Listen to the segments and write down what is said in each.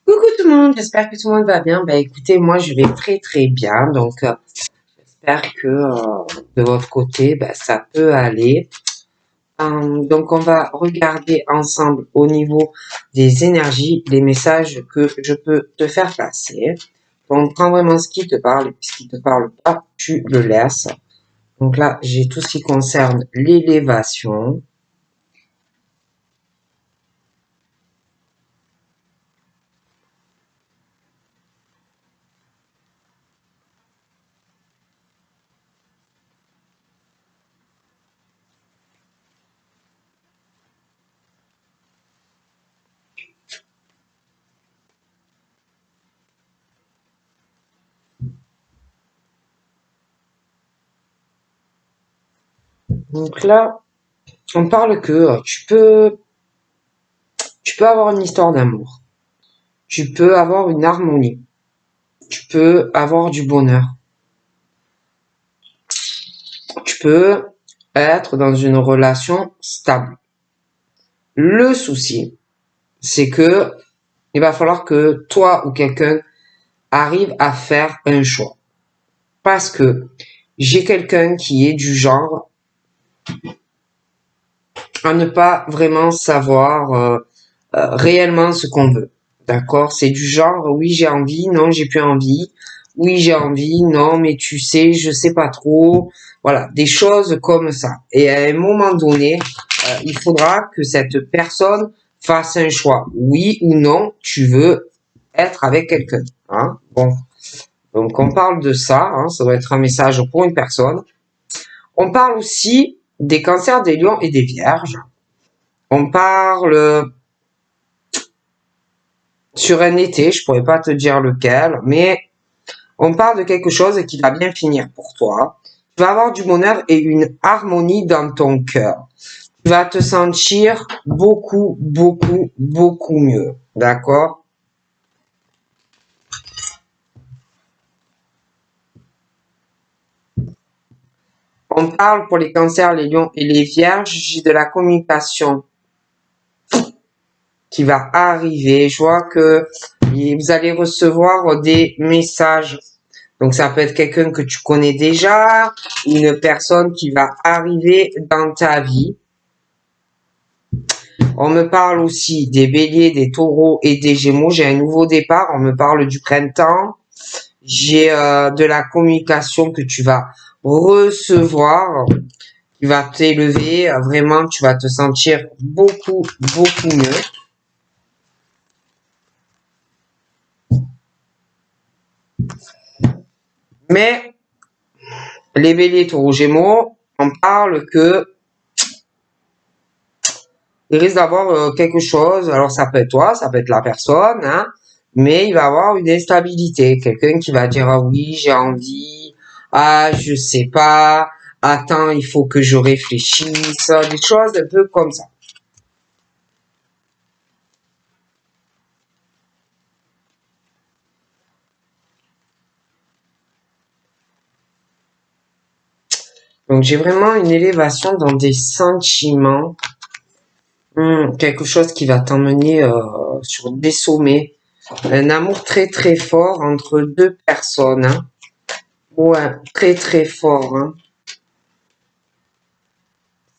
Coucou tout le monde, j'espère que tout le monde va bien. Bah écoutez, moi je vais très très bien, donc j'espère que de votre côté, ça peut aller. Donc on va regarder ensemble au niveau des énergies, les messages que je peux te faire passer. Donc prends vraiment ce qui te parle, et puis ce qui te parle pas, tu le laisses. Donc là, j'ai tout ce qui concerne l'élévation. Donc là, on parle que tu peux avoir une histoire d'amour. Tu peux avoir une harmonie. Tu peux avoir du bonheur. Tu peux être dans une relation stable. Le souci, c'est que il va falloir que toi ou quelqu'un arrive à faire un choix. Parce que j'ai quelqu'un qui est du genre à ne pas vraiment savoir réellement ce qu'on veut. D'accord? C'est du genre, oui, j'ai envie, non, j'ai plus envie. Oui, j'ai envie, non, mais tu sais, je sais pas trop. Voilà, des choses comme ça. Et à un moment donné, il faudra que cette personne fasse un choix. Oui ou non, tu veux être avec quelqu'un. Hein? Bon, donc on parle de ça. Hein, ça doit être un message pour une personne. On parle aussi des cancers des lions et des vierges. On parle sur un été, je pourrais pas te dire lequel, mais on parle de quelque chose qui va bien finir pour toi. Tu vas avoir du bonheur et une harmonie dans ton cœur. Tu vas te sentir beaucoup, beaucoup, beaucoup mieux. D'accord? On parle pour les cancers, les lions et les vierges, j'ai de la communication qui va arriver. Je vois que vous allez recevoir des messages. Donc ça peut être quelqu'un que tu connais déjà, une personne qui va arriver dans ta vie. On me parle aussi des béliers, des taureaux et des gémeaux. J'ai un nouveau départ. On me parle du printemps. J'ai de la communication que tu vas recevoir, qui va t'élever. Vraiment, tu vas te sentir beaucoup, beaucoup mieux. Mais les béliers, taureaux, gémeaux, on parle que il risque d'avoir quelque chose. Alors ça peut être toi, ça peut être la personne, hein, mais il va avoir une instabilité. Quelqu'un qui va dire ah oui, j'ai envie, ah je sais pas, attends, il faut que je réfléchisse, des choses un peu comme ça. Donc j'ai vraiment une élévation dans des sentiments, quelque chose qui va t'emmener sur des sommets, un amour très très fort entre deux personnes, hein. Ouais, très très fort, hein.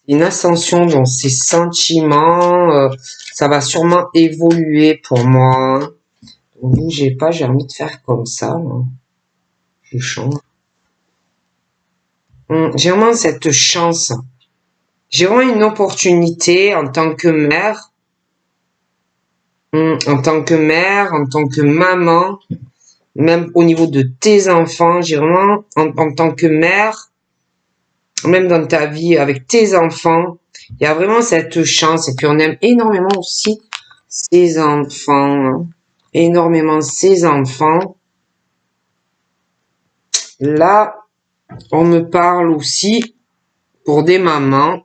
Une ascension dans ses sentiments, ça va sûrement évoluer pour moi. Hein. Ne bougez pas, j'ai envie de faire comme ça. Là. Je change. J'ai vraiment cette chance. J'ai vraiment une opportunité en tant que mère, en tant que mère, en tant que maman, même au niveau de tes enfants, j'ai vraiment, en tant que mère, même dans ta vie avec tes enfants, il y a vraiment cette chance. Et puis on aime énormément aussi ses enfants. Hein. Énormément ses enfants. Là, on me parle aussi pour des mamans.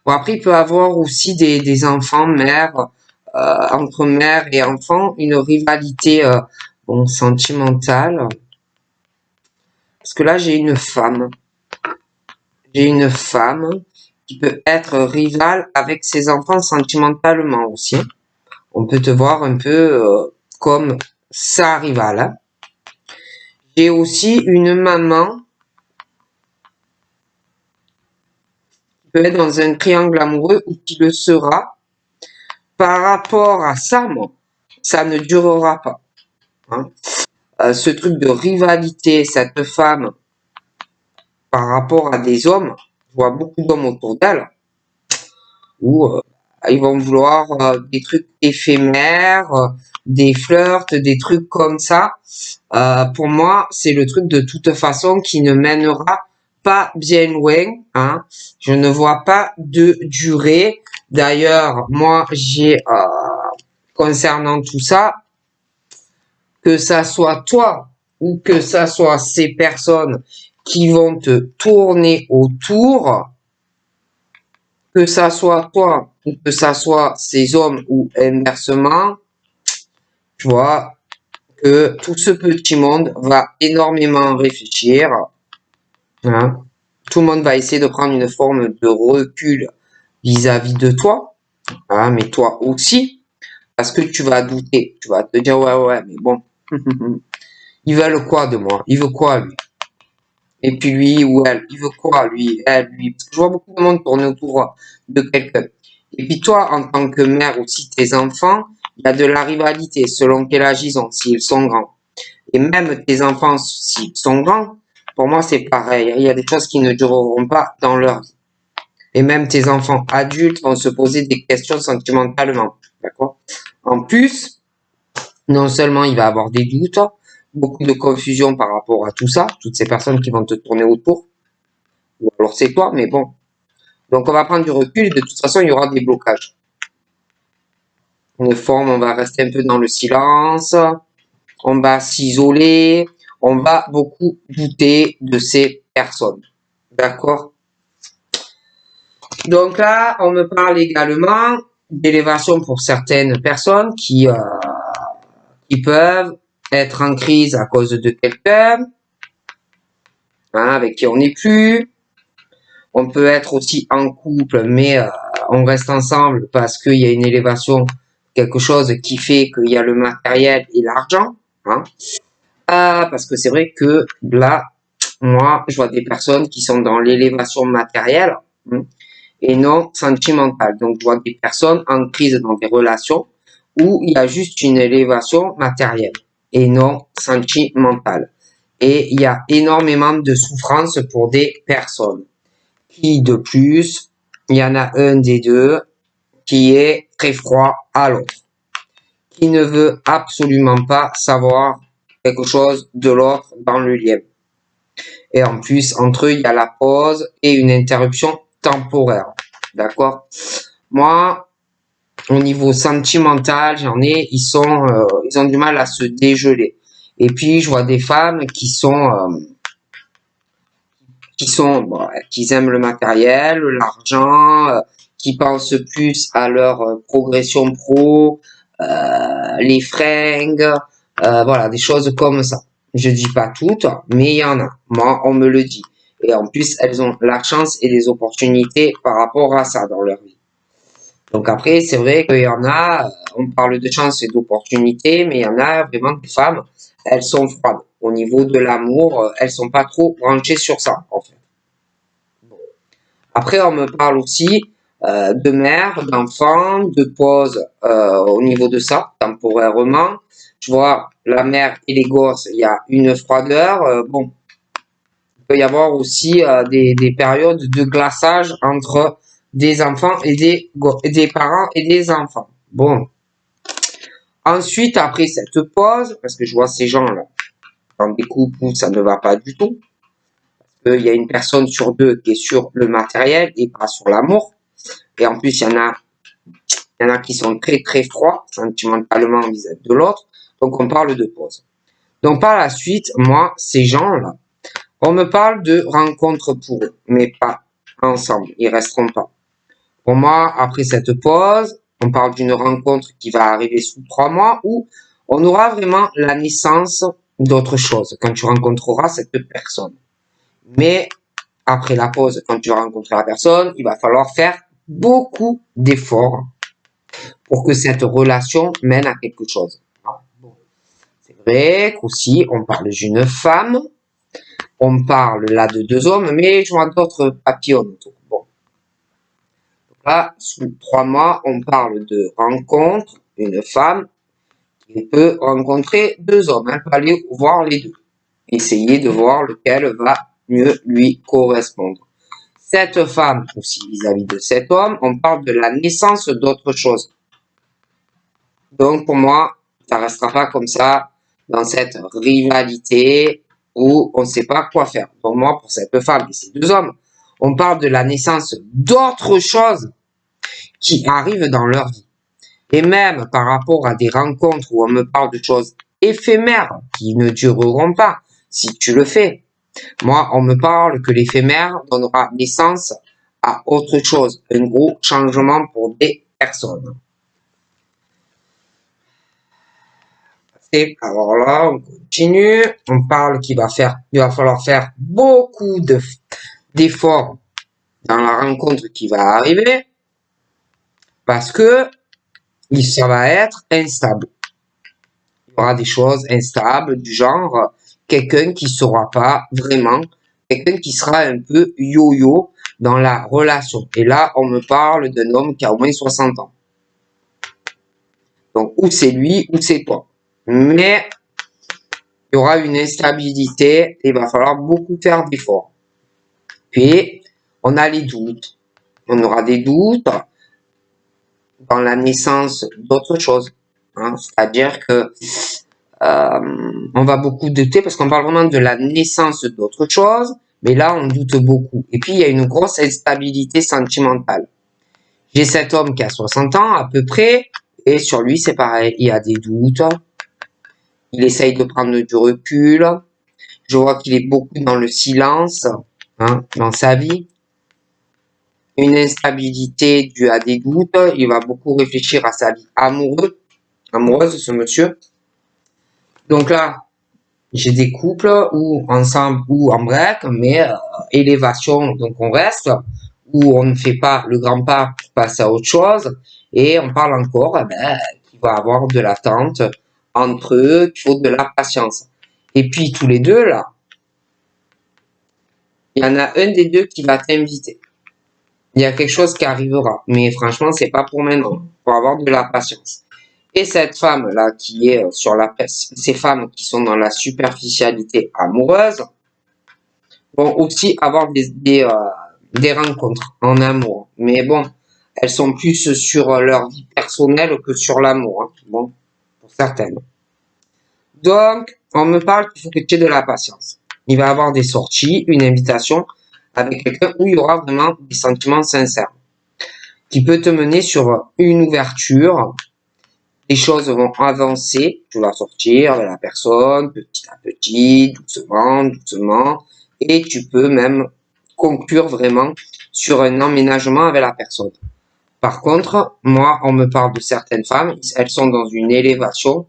Bon, après, il peut y avoir aussi des enfants, mères, entre mère et enfant, une rivalité bon, sentimentale. Parce que là, j'ai une femme. J'ai une femme qui peut être rivale avec ses enfants sentimentalement aussi. On peut te voir un peu comme sa rivale. Hein. J'ai aussi une maman qui peut être dans un triangle amoureux ou qui le sera. Par rapport à ça, moi, ça ne durera pas. Hein. Ce truc de rivalité, cette femme, par rapport à des hommes, je vois beaucoup d'hommes autour d'elle, où ils vont vouloir des trucs éphémères, des flirts, des trucs comme ça. Pour moi, c'est le truc de toute façon qui ne mènera pas bien loin. Hein. Je ne vois pas de durée. D'ailleurs, moi, j'ai concernant tout ça, que ça soit toi ou que ça soit ces personnes qui vont te tourner autour, que ça soit toi ou que ça soit ces hommes ou inversement, tu vois, que tout ce petit monde va énormément réfléchir. Hein. Tout le monde va essayer de prendre une forme de recul vis-à-vis de toi, hein, mais toi aussi, parce que tu vas douter, tu vas te dire ouais, mais bon, ils veulent quoi de moi? Il veut quoi lui? Et puis lui ou elle, il veut quoi lui, elle, lui? Parce que je vois beaucoup de monde tourner autour de quelqu'un. Et puis toi, en tant que mère aussi, tes enfants, il y a de la rivalité selon quel âge ils ont, s'ils sont grands. Et même tes enfants, s'ils sont grands, pour moi c'est pareil. Il y a des choses qui ne dureront pas dans leur vie. Et même tes enfants adultes vont se poser des questions sentimentalement. D'accord? En plus, non seulement il va avoir des doutes, beaucoup de confusion par rapport à tout ça, toutes ces personnes qui vont te tourner autour, ou alors c'est toi, mais bon. Donc on va prendre du recul et de toute façon il y aura des blocages. Une forme, on va rester un peu dans le silence, on va s'isoler, on va beaucoup douter de ces personnes. D'accord? Donc là, on me parle également d'élévation pour certaines personnes qui peuvent être en crise à cause de quelqu'un, hein, avec qui on n'est plus. On peut être aussi en couple, mais on reste ensemble parce qu'il y a une élévation, quelque chose qui fait qu'il y a le matériel et l'argent. Hein. Parce que c'est vrai que là, moi, je vois des personnes qui sont dans l'élévation matérielle hein, et non sentimentale. Donc, je vois des personnes en crise dans des relations où il y a juste une élévation matérielle et non sentimentale. Et il y a énormément de souffrance pour des personnes. Qui de plus, il y en a un des deux qui est très froid à l'autre, qui ne veut absolument pas savoir quelque chose de l'autre dans le lien. Et en plus, entre eux, il y a la pause et une interruption temporaire. D'accord? Moi, au niveau sentimental, ils ont du mal à se dégeler. Et puis, je vois des femmes qui aiment le matériel, l'argent, qui pensent plus à leur progression pro, les fringues, voilà, des choses comme ça. Je dis pas toutes, mais il y en a. Moi, on me le dit. Et en plus, elles ont la chance et des opportunités par rapport à ça dans leur vie. Donc après, c'est vrai qu'il y en a, on parle de chance et d'opportunités, mais il y en a vraiment des femmes, elles sont froides. Au niveau de l'amour, elles sont pas trop branchées sur ça, en fait. Après, on me parle aussi de mère, d'enfant, de pause au niveau de ça, temporairement. Je vois la mère et les gosses, il y a une froideur. Bon, il peut y avoir aussi des périodes de glaçage entre des enfants et des parents et des enfants. Bon. Ensuite, après cette pause, parce que je vois ces gens-là dans des couples où ça ne va pas du tout, il y a une personne sur deux qui est sur le matériel et pas sur l'amour. Et en plus, il y en a qui sont très très froids sentimentalement vis-à-vis de l'autre. Donc on parle de pause. Donc par la suite, moi, ces gens-là, on me parle de rencontres pour eux, mais pas ensemble. Ils resteront pas. Pour moi, après cette pause, on parle d'une rencontre qui va arriver sous 3 mois où on aura vraiment la naissance d'autre chose quand tu rencontreras cette personne. Mais après la pause, quand tu vas rencontrer la personne, il va falloir faire beaucoup d'efforts pour que cette relation mène à quelque chose. Bon. C'est vrai qu'aussi, on parle d'une femme, on parle là de deux hommes, mais je vois d'autres papillons autour. Bon. Là, sous 3 mois, on parle de rencontre, une femme qui peut rencontrer deux hommes. Elle peut aller voir les deux. Essayer de voir lequel va mieux lui correspondre. Cette femme, aussi vis-à-vis de cet homme, on parle de la naissance d'autre chose. Donc pour moi, ça restera pas comme ça dans cette rivalité où on ne sait pas quoi faire. Pour moi, pour cette femme et ces deux hommes, on parle de la naissance d'autre chose qui arrivent dans leur vie. Et même par rapport à des rencontres où on me parle de choses éphémères qui ne dureront pas, si tu le fais. Moi, on me parle que l'éphémère donnera naissance à autre chose, un gros changement pour des personnes. Et alors là, on continue. On parle il va falloir faire beaucoup d'efforts dans la rencontre qui va arriver parce que ça va être instable. Il y aura des choses instables du genre quelqu'un qui saura pas vraiment, quelqu'un qui sera un peu yo-yo dans la relation. Et là, on me parle d'un homme qui a au moins 60 ans. Donc, ou c'est lui, ou c'est toi. Mais, il y aura une instabilité et il va falloir beaucoup faire d'efforts. Puis, on a les doutes. On aura des doutes dans la naissance d'autres choses. Hein. C'est-à-dire que on va beaucoup douter parce qu'on parle vraiment de la naissance d'autre chose, mais là, on doute beaucoup. Et puis, il y a une grosse instabilité sentimentale. J'ai cet homme qui a 60 ans à peu près, et sur lui, c'est pareil. Il y a des doutes. Il essaye de prendre du recul. Je vois qu'il est beaucoup dans le silence, hein, dans sa vie. Une instabilité due à des doutes. Il va beaucoup réfléchir à sa vie amoureuse, ce monsieur. Donc là, j'ai des couples où ensemble ou en break, mais élévation, donc on reste, où on ne fait pas le grand pas pour passer à autre chose, et on parle encore qu'il va avoir de l'attente entre eux, qu'il faut de la patience. Et puis tous les deux là, il y en a un des deux qui va t'inviter. Il y a quelque chose qui arrivera, mais franchement c'est pas pour maintenant, pour avoir de la patience. Et cette femme-là qui est sur ces femmes qui sont dans la superficialité amoureuse vont aussi avoir des rencontres en amour. Mais bon, elles sont plus sur leur vie personnelle que sur l'amour. Hein. Bon, pour certaines. Donc, on me parle qu'il faut que tu aies de la patience. Il va y avoir des sorties, une invitation avec quelqu'un où il y aura vraiment des sentiments sincères qui peut te mener sur une ouverture. Les choses vont avancer, tu vas sortir avec la personne petit à petit, doucement, doucement, et tu peux même conclure vraiment sur un emménagement avec la personne. Par contre, moi, on me parle de certaines femmes, elles sont dans une élévation.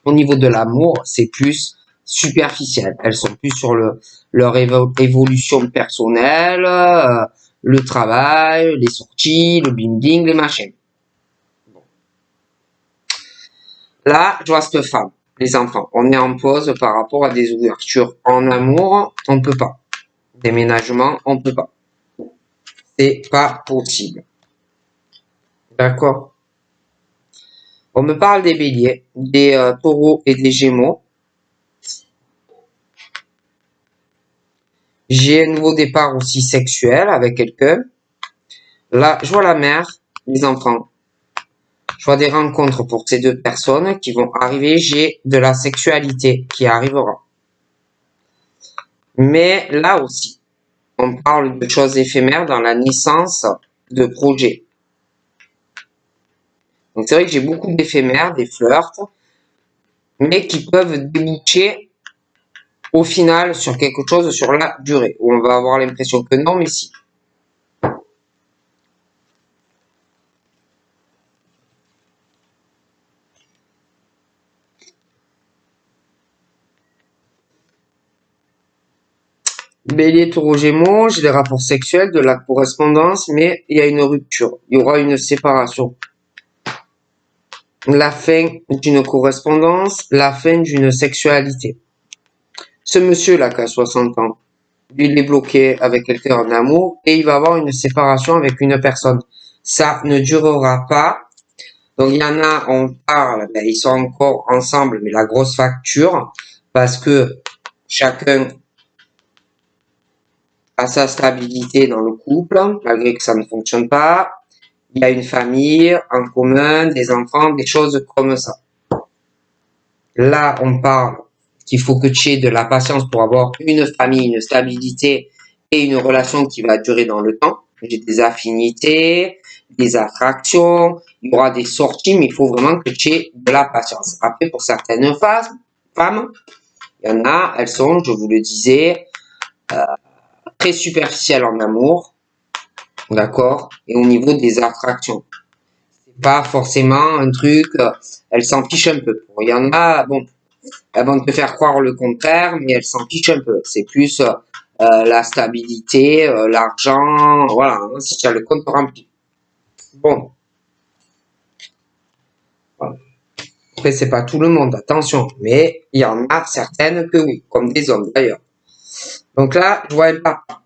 Au niveau de l'amour, c'est plus superficiel. Elles sont plus sur leur évolution personnelle, le travail, les sorties, le bling-bling, les machins. Là, je vois cette femme, les enfants. On est en pause par rapport à des ouvertures en amour, on peut pas. Déménagement, on peut pas. C'est pas possible. D'accord? On me parle des béliers, des taureaux et des gémeaux. J'ai un nouveau départ aussi sexuel avec quelqu'un. Là, je vois la mère, les enfants. Je vois des rencontres pour ces deux personnes qui vont arriver. J'ai de la sexualité qui arrivera. Mais là aussi, on parle de choses éphémères dans la naissance de projets. Donc c'est vrai que j'ai beaucoup d'éphémères, des flirts, mais qui peuvent déboucher au final sur quelque chose sur la durée, où on va avoir l'impression que non, mais si. Bélier, taureau, gémeaux, j'ai des rapports sexuels, de la correspondance, mais il y a une rupture. Il y aura une séparation. la fin d'une correspondance, la fin d'une sexualité. Ce monsieur-là qui a 60 ans, lui, il est bloqué avec quelqu'un en amour et il va avoir une séparation avec une personne. Ça ne durera pas. Donc il y en a, on parle, ben, ils sont encore ensemble, mais la grosse facture, parce que chacun a sa stabilité dans le couple, malgré que ça ne fonctionne pas. Il y a une famille en commun, des enfants, des choses comme ça. Là, on parle qu'il faut que tu aies de la patience pour avoir une famille, une stabilité et une relation qui va durer dans le temps. J'ai des affinités, des attractions, il y aura des sorties, mais il faut vraiment que tu aies de la patience. Après, pour certaines femmes, il y en a, elles sont, je vous le disais, très superficielles en amour, d'accord, et au niveau des attractions. C'est pas forcément un truc, elles s'en fichent un peu. Il y en a, bon, elles vont te faire croire le contraire, mais elles s'en fichent un peu. C'est plus la stabilité, l'argent, voilà, hein, si tu as le compte rempli. Bon, voilà. Après, c'est pas tout le monde, attention, mais il y en a certaines que oui, comme des hommes d'ailleurs. Donc là, je vois un papa,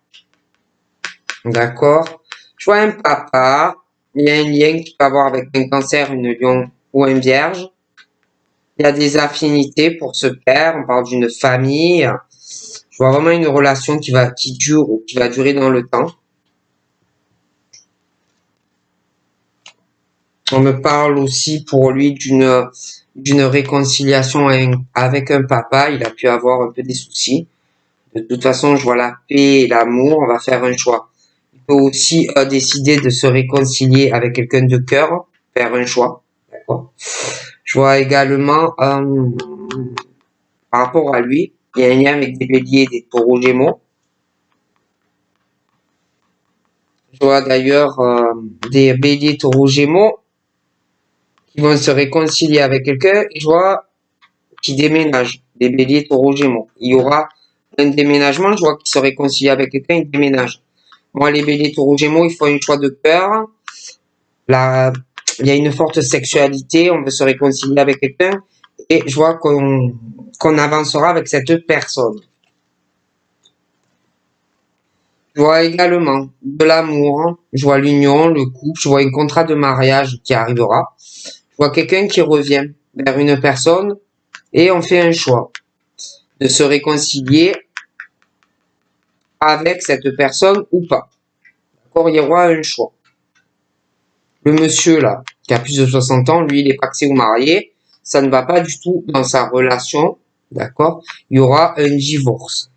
d'accord? Je vois un papa, il y a un lien qu'il peut avoir avec un cancer, une lion ou un vierge. Il y a des affinités pour ce père, on parle d'une famille. Je vois vraiment une relation qui dure ou qui va durer dans le temps. On me parle aussi pour lui d'une réconciliation avec un papa. Il a pu avoir un peu des soucis. De toute façon, je vois la paix et l'amour. On va faire un choix. Il peut aussi décider de se réconcilier avec quelqu'un de cœur, faire un choix. D'accord. Je vois également par rapport à lui, il y a un lien avec des béliers et des taureaux gémeaux. Je vois d'ailleurs des béliers taureaux gémeaux qui vont se réconcilier avec quelqu'un. Je vois qui déménagent, des béliers taureaux gémeaux. Il y aura un déménagement, je vois qu'ils se réconcilient avec quelqu'un, ils déménagent. Moi, les béliers taureaux gémeaux, ils font un choix de cœur. Là, il y a une forte sexualité, on veut se réconcilier avec quelqu'un. Et je vois qu'on avancera avec cette personne. Je vois également de l'amour, je vois l'union, le couple, je vois un contrat de mariage qui arrivera. Je vois quelqu'un qui revient vers une personne et on fait un choix de se réconcilier avec cette personne ou pas. D'accord, il y aura un choix. Le monsieur là, qui a plus de 60 ans, lui, il est paxé ou marié, ça ne va pas du tout dans sa relation, d'accord? Il y aura un divorce.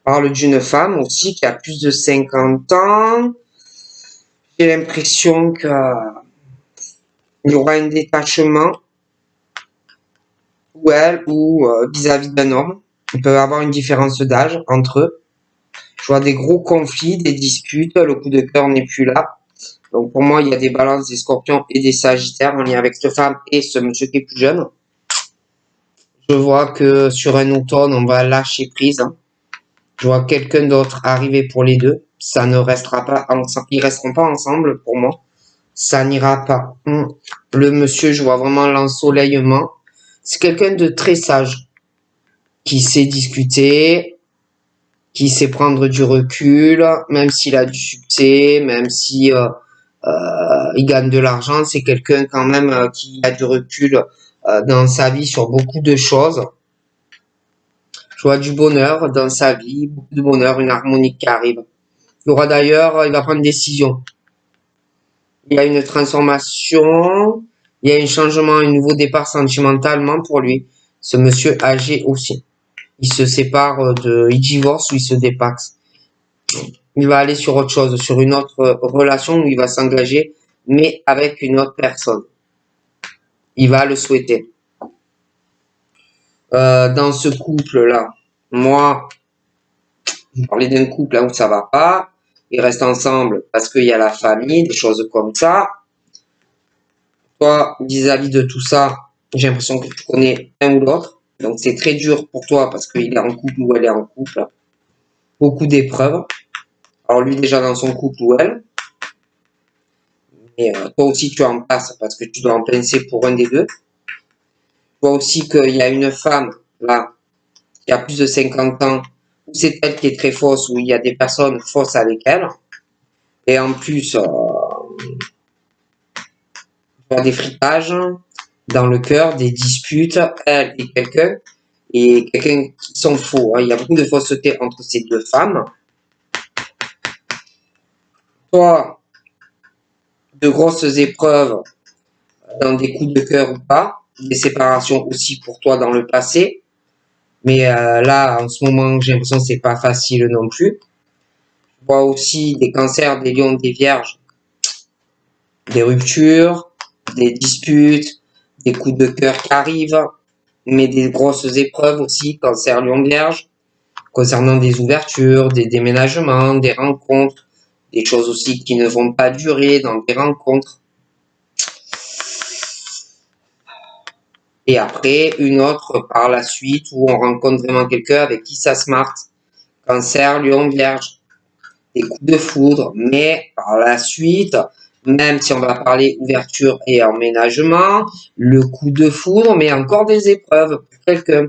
On parle d'une femme aussi qui a plus de 50 ans. J'ai l'impression qu'il y aura un détachement ou elle ou vis-à-vis d'un homme. Il peut y avoir une différence d'âge entre eux. Je vois des gros conflits, des disputes, le coup de cœur n'est plus là. Donc pour moi, il y a des balances, des scorpions et des sagittaires en lien avec cette femme et ce monsieur qui est plus jeune. Je vois que sur un automne, on va lâcher prise. Hein. Je vois quelqu'un d'autre arriver pour les deux. Ça ne restera pas ensemble. Ils resteront pas ensemble pour moi. Ça n'ira pas. Le monsieur, je vois vraiment l'ensoleillement. C'est quelqu'un de très sage qui sait discuter, qui sait prendre du recul, même s'il a du succès, même si il gagne de l'argent, c'est quelqu'un quand même qui a du recul dans sa vie sur beaucoup de choses. Je vois du bonheur dans sa vie, beaucoup de bonheur, une harmonie qui arrive. Il y aura d'ailleurs, il va prendre une décision. Il y a une transformation, il y a un changement, un nouveau départ sentimentalement pour lui. Ce monsieur âgé aussi. Il se sépare il divorce ou il se dépaxe. Il va aller sur autre chose, sur une autre relation où il va s'engager, mais avec une autre personne. Il va le souhaiter. Dans ce couple-là, moi, je parlais d'un couple là où ça va pas. Ils restent ensemble parce qu'il y a la famille, des choses comme ça. Toi, vis-à-vis de tout ça, j'ai l'impression que tu connais un ou l'autre. Donc c'est très dur pour toi parce qu'il est en couple ou elle est en couple. Beaucoup d'épreuves. Alors lui déjà dans son couple ou elle. Et toi aussi tu en passes parce que tu dois en penser pour un des deux. Tu vois aussi qu'il y a une femme là qui a plus de 50 ans où c'est elle qui est très fausse, où il y a des personnes fausses avec elle. Et en plus, il y a des fritages dans le cœur, des disputes, elle et quelqu'un qui sont faux. Hein. Il y a beaucoup de fausseté entre ces deux femmes. Soit de grosses épreuves dans des coups de cœur ou pas, des séparations aussi pour toi dans le passé. Mais là, en ce moment, j'ai l'impression que c'est pas facile non plus. Je vois aussi des cancers, des lions, des vierges, des ruptures, des disputes, des coups de cœur qui arrivent, mais des grosses épreuves aussi, cancer, lion, vierge, concernant des ouvertures, des déménagements, des rencontres, des choses aussi qui ne vont pas durer dans des rencontres. Et après, une autre par la suite où on rencontre vraiment quelqu'un avec qui ça se marche. Cancer, lion, vierge, des coups de foudre, mais par la suite, même si on va parler ouverture et emménagement, le coup de foudre, mais encore des épreuves pour quelqu'un.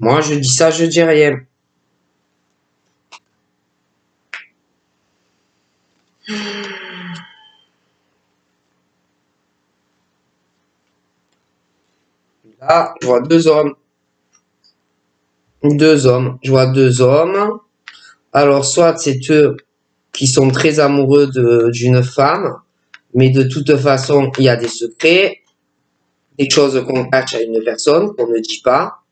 Moi, je dis ça, je dis rien. Là, je vois deux hommes. Deux hommes. Je vois deux hommes. Alors, soit c'est eux qui sont très amoureux d'une femme, mais de toute façon, il y a des secrets, des choses qu'on cache à une personne, qu'on ne dit pas.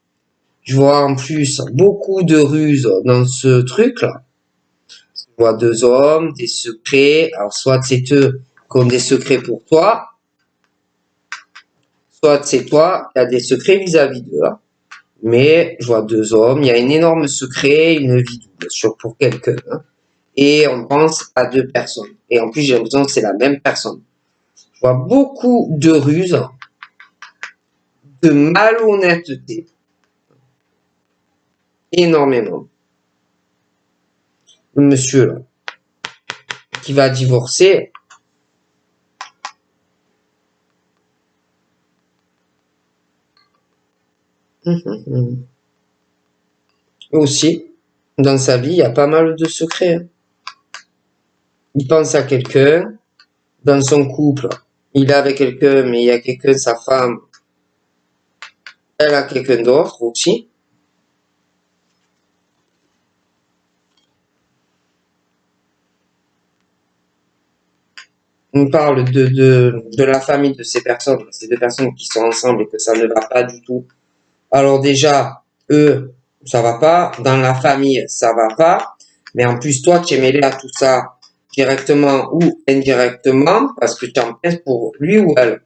Je vois en plus beaucoup de ruses dans ce truc-là. Je vois deux hommes, des secrets. Alors, soit c'est eux qui ont des secrets pour toi, soit c'est toi qui as des secrets vis-à-vis d'eux. Hein. Mais je vois deux hommes, il y a un énorme secret, une vie double, sûr, pour quelqu'un. Hein. Et on pense à deux personnes. Et en plus, j'ai l'impression que c'est la même personne. Je vois beaucoup de ruses, de malhonnêteté. Énormément. Le monsieur, là, qui va divorcer, aussi, dans sa vie, il y a pas mal de secrets. Hein. Il pense à quelqu'un, dans son couple, il est avec quelqu'un, mais il y a quelqu'un, sa femme, elle a quelqu'un d'autre aussi. On parle de la famille de ces personnes, ces deux personnes qui sont ensemble et que ça ne va pas du tout. Alors déjà, eux, ça va pas. Dans la famille, ça va pas. Mais en plus, toi, tu es mêlé à tout ça directement ou indirectement parce que tu en penses pour lui ou elle.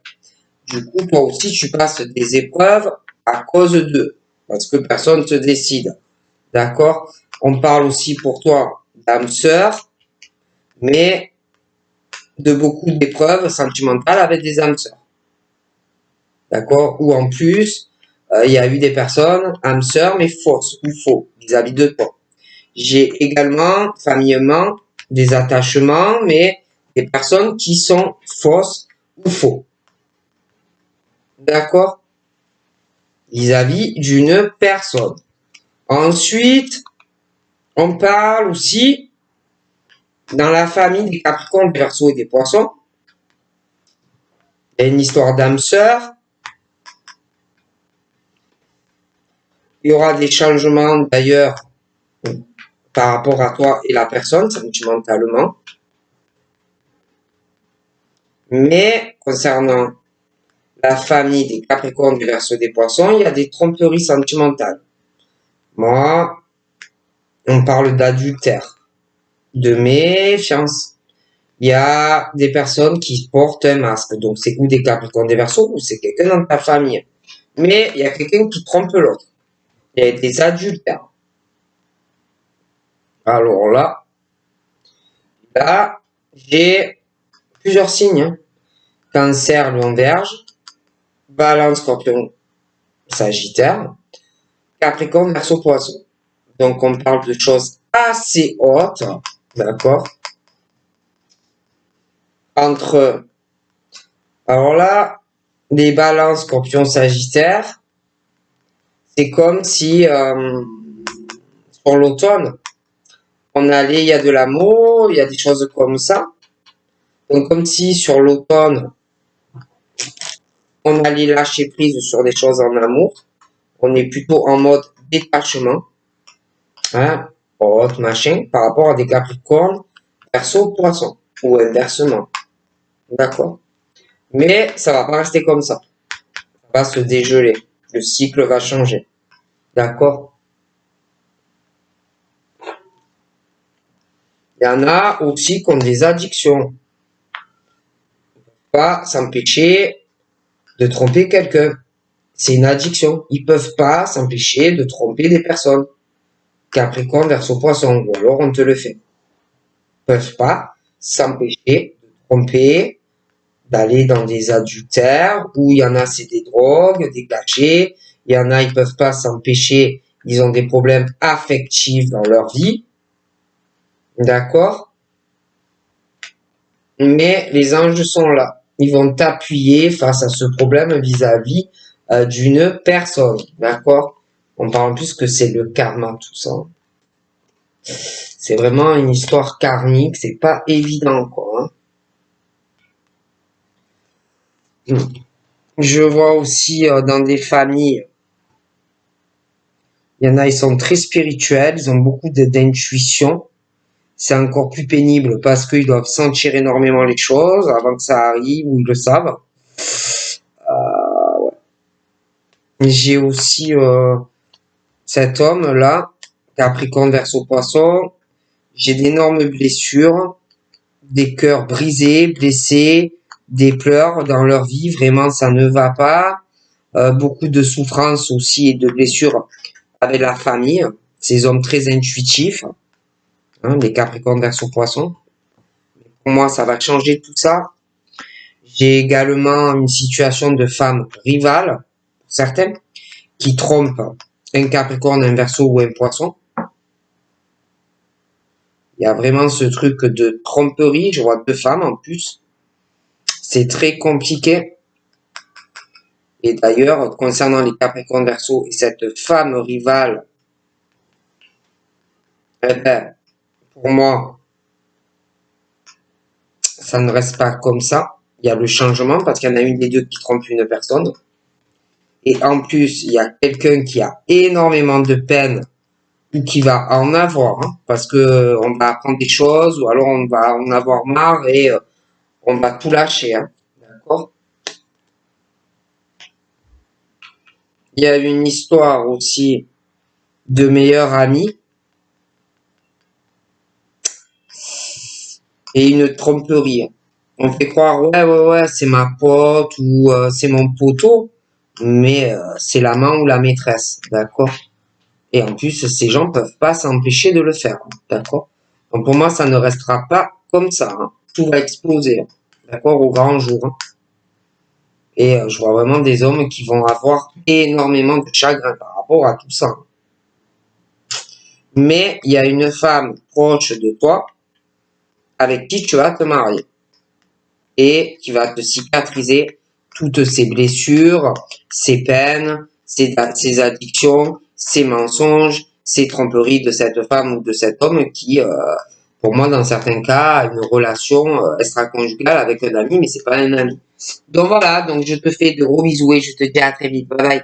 Du coup, toi aussi, tu passes des épreuves à cause d'eux parce que personne ne se décide. D'accord? On parle aussi pour toi d'âme sœur, mais de beaucoup d'épreuves sentimentales avec des âmes sœurs. D'accord? Ou en plus, il y a eu des personnes, âmes sœurs, mais fausses ou faux vis-à-vis de toi. J'ai également, familièrement, des attachements, mais des personnes qui sont fausses ou faux. D'accord? Vis-à-vis d'une personne. Ensuite, on parle aussi dans la famille des Capricornes, des Verseaux et des Poissons. Il y a une histoire d'âme sœur. Il y aura des changements d'ailleurs par rapport à toi et la personne, sentimentalement. Mais concernant la famille des Capricornes, des Verseaux, des Poissons, il y a des tromperies sentimentales. Moi, on parle d'adultère, de méfiance. Il y a des personnes qui portent un masque. Donc, c'est ou des Capricornes, des Verseaux, ou c'est quelqu'un dans ta famille. Mais il y a quelqu'un qui trompe l'autre. Il y a des adultères. Alors là, j'ai plusieurs signes. Hein. Cancer, Lion, Vierge, Balance, Scorpion, Sagittaire, Capricorne, Verseau, Poisson. Donc, on parle de choses assez haute, d'accord, entre, alors là, les balances Scorpion Sagittaire, c'est comme si sur l'automne, il y a de l'amour, il y a des choses comme ça. Donc comme si sur l'automne, on allait lâcher prise sur des choses en amour. On est plutôt en mode détachement, hein, autre machin, par rapport à des Capricornes, Verseau, Poisson, ou inversement, d'accord. Mais ça va pas rester comme ça. Ça va se dégeler. Le cycle va changer, d'accord. Il y en a aussi qui ont des addictions. Pas s'empêcher de tromper quelqu'un. C'est une addiction. Ils peuvent pas s'empêcher de tromper des personnes. Capricorne, Verseau, Poisson, ou alors on te le fait. Ils peuvent pas s'empêcher de tromper, d'aller dans des adultères, où il y en a c'est des drogues, des cachets, il y en a ils peuvent pas s'empêcher, ils ont des problèmes affectifs dans leur vie, d'accord? Mais les anges sont là, ils vont t'appuyer face à ce problème vis-à-vis d'une personne, d'accord? On parle en plus que c'est le karma tout ça. C'est vraiment une histoire karmique, c'est pas évident quoi. Hein. Je vois aussi dans des familles, il y en a, ils sont très spirituels, ils ont beaucoup d'intuition. C'est encore plus pénible parce qu'ils doivent sentir énormément les choses avant que ça arrive ou ils le savent. Ouais. J'ai aussi cet homme-là, Capricorne Verseau Poisson. J'ai d'énormes blessures, des cœurs brisés, blessés, des pleurs dans leur vie. Vraiment, ça ne va pas. Beaucoup de souffrances aussi et de blessures avec la famille. Ces hommes très intuitifs, hein, les Capricornes Verseau Poisson. Pour moi, ça va changer tout ça. J'ai également une situation de femme rivale, certaines, qui trompent un Capricorne, un Verseau ou un Poisson. Il y a vraiment ce truc de tromperie. Je vois deux femmes en plus. C'est très compliqué. Et d'ailleurs, concernant les Capricornes Verseau et cette femme rivale, eh ben, pour moi, ça ne reste pas comme ça. Il y a le changement parce qu'il y en a une des deux qui trompe une personne. Et en plus, il y a quelqu'un qui a énormément de peine ou qui va en avoir, hein, parce que on va apprendre des choses ou alors on va en avoir marre et on va tout lâcher, hein, d'accord. Il y a une histoire aussi de meilleurs amis et une tromperie. On fait croire ouais c'est ma pote ou c'est mon poteau, mais c'est l'amant ou la maîtresse, d'accord. Et en plus ces gens peuvent pas s'empêcher de le faire, d'accord. Donc pour moi ça ne restera pas comme ça, hein. Tout va exploser, hein, d'accord, au grand jour, hein. Et je vois vraiment des hommes qui vont avoir énormément de chagrin par rapport à tout ça. Mais il y a une femme proche de toi avec qui tu vas te marier et qui va te cicatriser toutes ces blessures, ces peines, ces addictions, ces mensonges, ces tromperies de cette femme ou de cet homme qui, pour moi, dans certains cas, a une relation extra-conjugale avec un ami, mais c'est pas un ami. Donc voilà, donc je te fais de gros bisous et je te dis à très vite. Bye bye.